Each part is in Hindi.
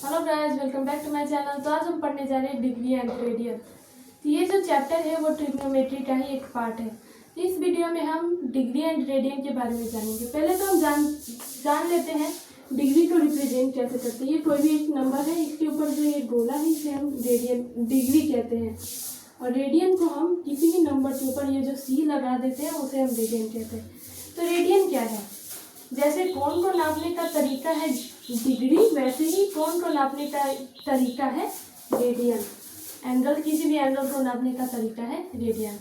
Hello guys, welcome back to my channel. तो आज हम पढ़ने जा रहे हैं डिग्री एंड रेडियन। तो ये जो चैप्टर है वो ट्रिग्नोमेट्री का ही एक पार्ट है। तो इस वीडियो में हम डिग्री एंड रेडियन के बारे में जानेंगे। पहले तो हम जान लेते हैं डिग्री को रिप्रेजेंट कैसे करते हैं। ये कोई भी एक नंबर है, इसके ऊपर जो ये गोला है इसे हम डिग्री कहते हैं, और रेडियन को हम किसी भी नंबर के ऊपर ये जो सी लगा देते हैं उसे हम रेडियन कहते हैं। तो रेडियन क्या है? जैसे कोण को नापने का तरीका है डिग्री, वैसे ही कोण को नापने का तरीका है रेडियन। एंगल, किसी भी एंगल को नापने का तरीका है रेडियन।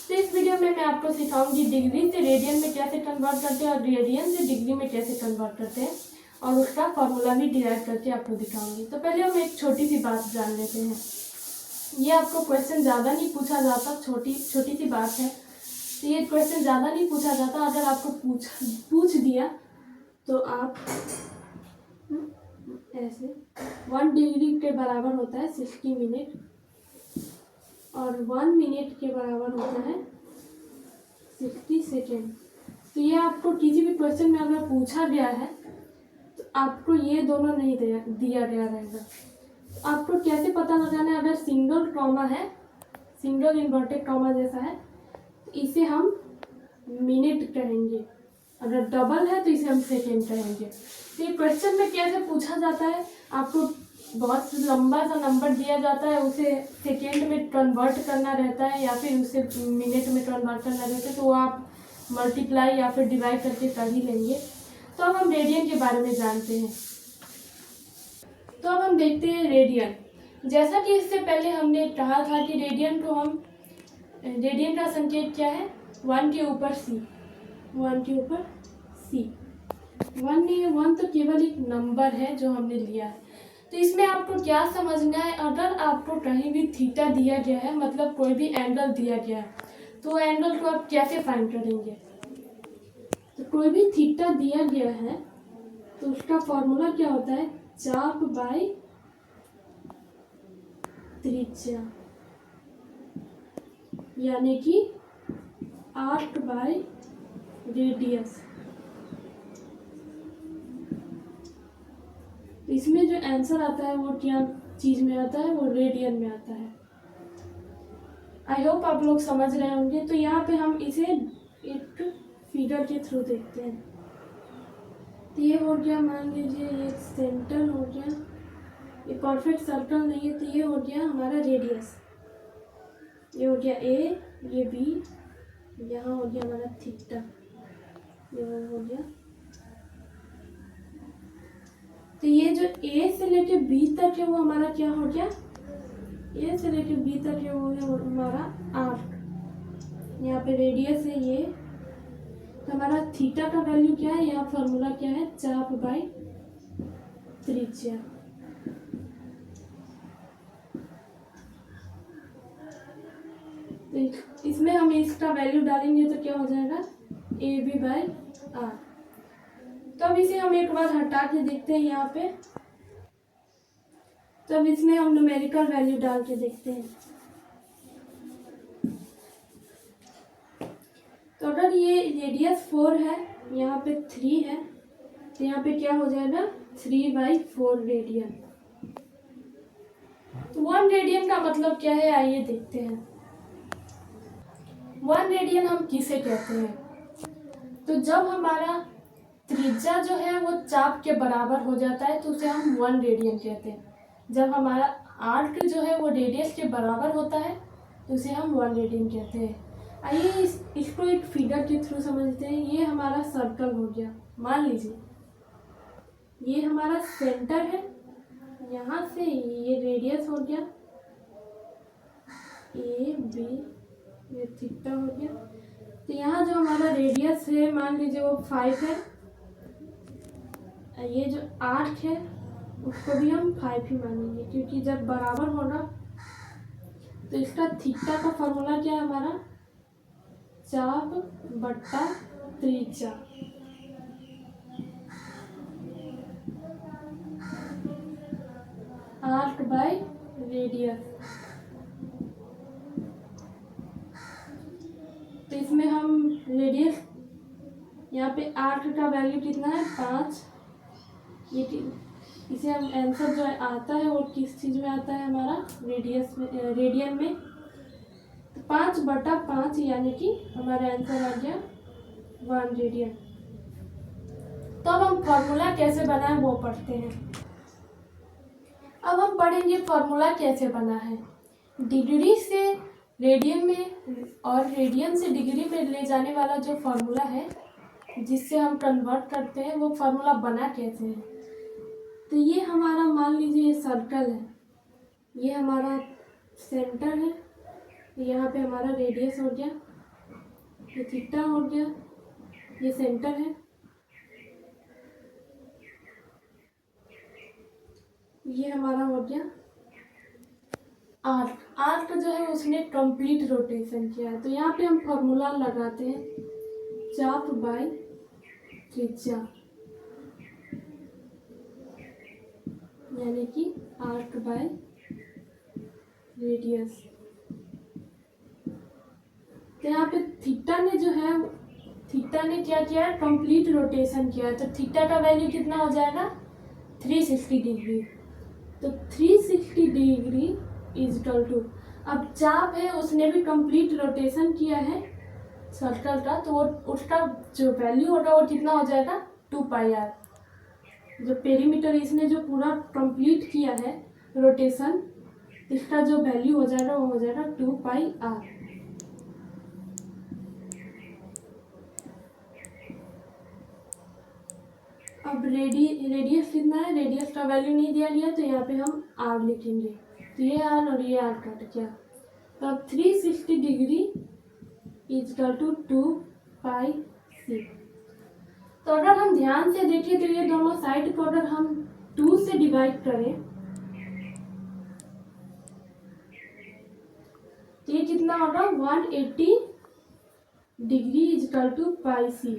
तो इस वीडियो में मैं आपको सिखाऊंगी डिग्री से रेडियन में कैसे कन्वर्ट करते हैं और रेडियन से डिग्री में कैसे कन्वर्ट करते हैं, और उसका फॉर्मूला भी डिराइव करके आपको दिखाऊंगी। तो पहले हम एक छोटी सी बात जान लेते हैं। ये आपको क्वेश्चन ज़्यादा नहीं पूछा जाता, छोटी सी बात है। तो ये क्वेश्चन ज़्यादा नहीं पूछा जाता। अगर आपको पूछ दिया तो आप ऐसे 1 डिग्री के बराबर होता है 60 मिनट, और 1 मिनट के बराबर होता है 60 सेकेंड। तो ये आपको किसी भी क्वेश्चन में अगर पूछा गया है तो आपको ये दोनों नहीं दिया गया रहेगा। आपको कैसे पता लगाना है? अगर सिंगल कॉमा है, सिंगल इन्वर्टेड कॉमा जैसा है, तो इसे हम मिनट कहेंगे। अगर डबल है तो इसे हम सेकेंड कहेंगे। तो ये क्वेश्चन में कैसे पूछा जाता है? आपको बहुत लंबा सा नंबर दिया जाता है, उसे सेकेंड में कन्वर्ट करना रहता है या फिर उसे मिनट में कन्वर्ट करना रहता है, तो वो आप मल्टीप्लाई या फिर डिवाइड करके कर ही लेंगे। तो अब हम रेडियन के बारे में जानते हैं। तो अब हम देखते हैं रेडियन। जैसा कि इससे पहले हमने कहा था कि रेडियन का संकेत क्या है? 1 के ऊपर सी। 1 के ऊपर सी। 1 नहीं है, 1 तो केवल एक नंबर है जो हमने लिया है। तो इसमें आपको क्या समझना है? अगर आपको कहीं भी थीटा दिया गया है, मतलब कोई भी एंगल दिया गया है, तो एंगल को आप कैसे फाइंड करेंगे? तो कोई भी थीटा दिया गया है तो उसका फॉर्मूला क्या होता है? चाप बाई त्रिज्या, यानी कि आर्क बाई रेडियस। इसमें जो आंसर आता है वो क्या चीज़ में आता है? वो रेडियन में आता है। आई होप आप लोग समझ रहे होंगे। तो यहाँ पे हम इसे एक फिगर के थ्रू देखते हैं। तो ये हो गया, मान लीजिए ये सेंटर हो गया, ये परफेक्ट सर्कल नहीं है, तो ये हो गया हमारा रेडियस। ये हो गया ए, ये बी, यहाँ हो गया हमारा थीटा, ये हो गया। तो ये जो ए से लेके बी तक है वो हमारा क्या हो गया? ए से लेके बी तक है वो है हमारा आर्क। यहाँ पे रेडियस है ये। तो हमारा थीटा का वैल्यू क्या है? यहाँ फॉर्मूला क्या है? चाप बाई त्रिज्या। तो इसमें हम इसका वैल्यू डालेंगे तो क्या हो जाएगा? A B by R. तो अब इसे हम एक बार हटा के देखते हैं यहाँ पे। तो अब इसमें हम न्यूमेरिकल वैल्यू डाल के देखते हैं। तो अगर ये रेडियस 4 है, यहाँ पे 3 है, तो यहाँ पे क्या हो जाएगा? 3/4 रेडियन। तो 1 रेडियन का मतलब क्या है? आइए देखते हैं। 1 रेडियन हम किसे कहते हैं? तो जब हमारा त्रिज्या जो है वो चाप के बराबर हो जाता है तो उसे हम 1 रेडियन कहते हैं। जब हमारा आर्क जो है वो रेडियस के बराबर होता है तो उसे हम 1 रेडियन कहते हैं। आइए इसको एक फिगर के थ्रू समझते हैं। ये हमारा सर्कल हो गया। मान लीजिए ये हमारा सेंटर है, यहाँ से ये रेडियस हो गया ए बी, ये थीटा हो गया। तो यहाँ जो हमारा रेडियस है मान लीजिए वो 5 है, ये जो आर्क है उसको भी हम 5 ही मानेंगे, क्योंकि जब बराबर होगा तो इसका थीटा का फॉर्मूला क्या है हमारा? चाप बट्टा त्रिज्या। Arc by radius. तो इसमें हम रेडियस, यहाँ पे आर्क का वैल्यू कितना है? 5। ये इसे हम आंसर जो आता है वो किस चीज़ में आता है हमारा रेडियस में, रेडियन में। तो 5/5 यानी कि हमारा आंसर आ गया 1 रेडियन। तो अब हम फॉर्मूला कैसे बनाए वो पढ़ते हैं। अब हम पढ़ेंगे फॉर्मूला कैसे बना है। डिग्री से रेडियन में और रेडियन से डिग्री में ले जाने वाला जो फॉर्मूला है जिससे हम कन्वर्ट करते हैं वो फार्मूला बना कैसे है। तो ये हमारा मान लीजिए ये सर्कल है, ये हमारा सेंटर है, यहाँ पे हमारा रेडियस हो गया, ये थीटा हो गया, ये सेंटर है, ये हमारा हो गया आर्क। आर्क जो है उसने कंप्लीट रोटेशन किया है। तो यहाँ पे हम फॉर्मूला लगाते हैं चाप बाय त्रिज्या, यानी कि आर्क बाय रेडियस। तो यहाँ पे थीटा ने जो है, थीटा ने क्या किया है, कंप्लीट रोटेशन किया है। तो थीटा का वैल्यू कितना हो जाएगा 360 डिग्री। तो 360 डिग्री इजकल टू, अब चाप है उसने भी कंप्लीट रोटेशन किया है सर्कल का, तो वो उसका जो वैल्यू होगा वो कितना हो जाएगा 2πr। जो पेरीमीटर इसने जो पूरा कंप्लीट किया है रोटेशन, इसका जो वैल्यू हो जाएगा वो हो जाएगा 2πr। अब रेडियस कितना है, रेडियस का वैल्यू नहीं दिया गया तो यहाँ पे हम r लिखेंगे। तो ये r और ये r कट गया। तो अब 360 डिग्री इजकल टू 2πc। तो अगर हम ध्यान से देखें तो ये दोनों साइड को अगर हम 2 से डिवाइड करें तो ये कितना होगा 180 डिग्री इजकल टू πc।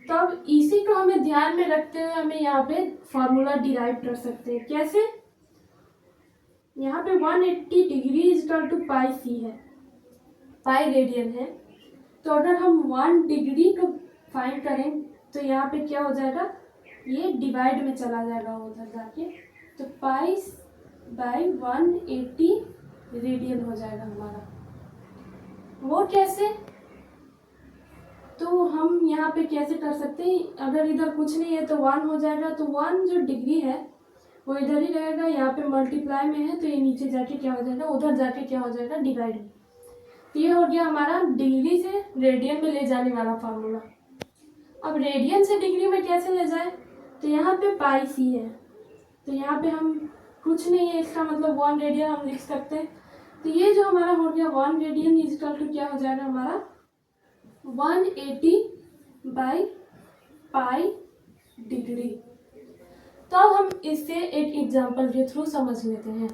तो अब इसी को हमें ध्यान में रखते हुए हमें यहाँ पे फॉर्मूला डिराइव कर सकते हैं। कैसे, यहाँ पे 180 डिग्री इजकल टू πc है, पाई रेडियन है। तो अगर हम 1 डिग्री को फाइंड करें तो यहाँ पे क्या हो जाएगा, ये डिवाइड में चला जाएगा उधर जाके, तो पाई बाई 180 रेडियन हो जाएगा हमारा। वो कैसे, तो हम यहाँ पे कैसे कर सकते हैं, अगर इधर कुछ नहीं है तो 1 हो जाएगा। तो 1 जो डिग्री है वो इधर ही रहेगा, यहाँ पे मल्टीप्लाई में है तो ये नीचे जाके क्या हो जाएगा, उधर जाके क्या हो जाएगा डिवाइड में। तो ये हो गया हमारा डिग्री से रेडियन में ले जाने वाला फार्मूला। अब रेडियन से डिग्री में कैसे ले जाए, तो यहाँ पे पाई सी है, तो यहाँ पे हम कुछ नहीं है इसका मतलब 1 रेडियन हम लिख सकते हैं। तो ये जो हमारा हो गया 1 रेडियन इजकल टू क्या हो जाएगा हमारा 180 बाई पाई डिग्री। तो अब हम इससे एक एग्जांपल के थ्रू समझ लेते हैं।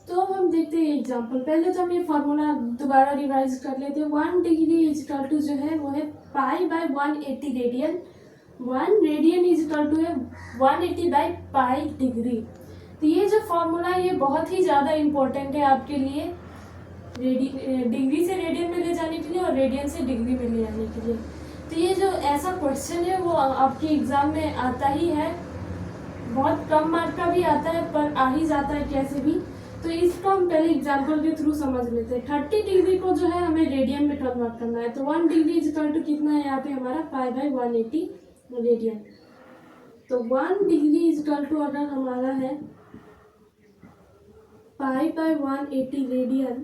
तो अब हम देखते हैं एग्जांपल। पहले तो हम ये फार्मूला दोबारा रिवाइज कर लेते हैं। 1 डिग्री इजकल टू जो है वो है pi by 180 radian. 1 radian is equal to है 180 बाई पाई डिग्री। तो ये जो फार्मूला है ये बहुत ही ज़्यादा इम्पोर्टेंट है आपके लिए, डिग्री से रेडियन में ले जाने के लिए और रेडियन से डिग्री में ले जाने के लिए। तो ये जो ऐसा क्वेश्चन है वो आपके एग्ज़ाम में आता ही है, बहुत कम मार्क का भी आता है पर आ ही जाता है कैसे भी। तो इसको हम पहले एग्जाम्पल के थ्रू समझ लेते हैं। 30 डिग्री को जो है हमें रेडियन में कन्वर्ट करना है। तो 1 डिग्री इजकल टू कितना है यहाँ पे हमारा पाई बाई 180 रेडियन। तो 1 डिग्री इजकल टू अगर हमारा है पाई बाई 180 रेडियन,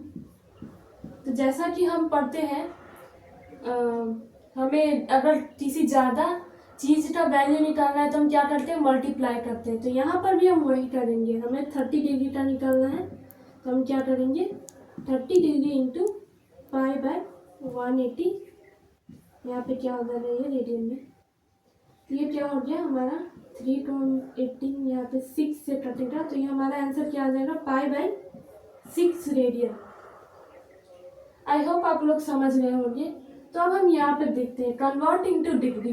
तो जैसा कि हम पढ़ते हैं हमें अगर किसी ज़्यादा चीज़ का वैल्यू निकालना है तो हम क्या करते हैं, मल्टीप्लाई करते हैं। तो यहाँ पर भी हम वही करेंगे, हमें 30 डिग्री का निकालना है तो हम क्या करेंगे 30 डिग्री इंटू पाई बाय 180, यहाँ पे क्या हो जाएगा ये रेडियन में। तो ये क्या हो गया हमारा 3 को 18 यहाँ पे 6 से कटेगा, तो ये हमारा आंसर क्या आ जाएगा pi by 6 radian. I hope आप लोग समझ रहे होंगे। तो अब हम यहाँ पे देखते हैं कन्वर्ट इनटू डिग्री।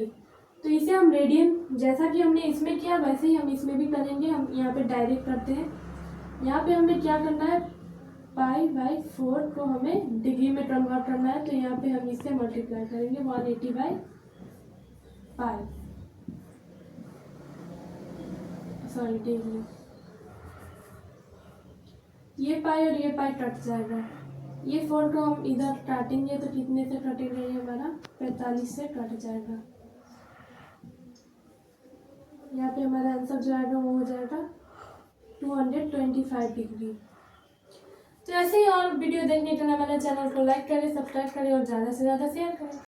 तो इसे हम रेडियन, जैसा कि हमने इसमें किया वैसे ही हम इसमें भी करेंगे। हम यहाँ पे डायरेक्ट करते हैं। यहाँ पे हमें क्या करना है, पाई बाई 4 को हमें डिग्री में कन्वर्ट करना है। तो यहाँ पे हम इससे मल्टीप्लाई करेंगे 180 बाई पाई। Sorry degree. ये पाई और ये पाई कट जाएगा। ये 4 को हम इधर काटेंगे तो कितने से कटेगा, ये हमारा 45 से कट जाएगा। यहाँ पे हमारा आंसर जो आएगा वो हो जाएगा 225 डिग्री। तो ऐसे ही और वीडियो देखने के लिए हमारे चैनल को लाइक करें, सब्सक्राइब करें और ज़्यादा से ज़्यादा शेयर करें।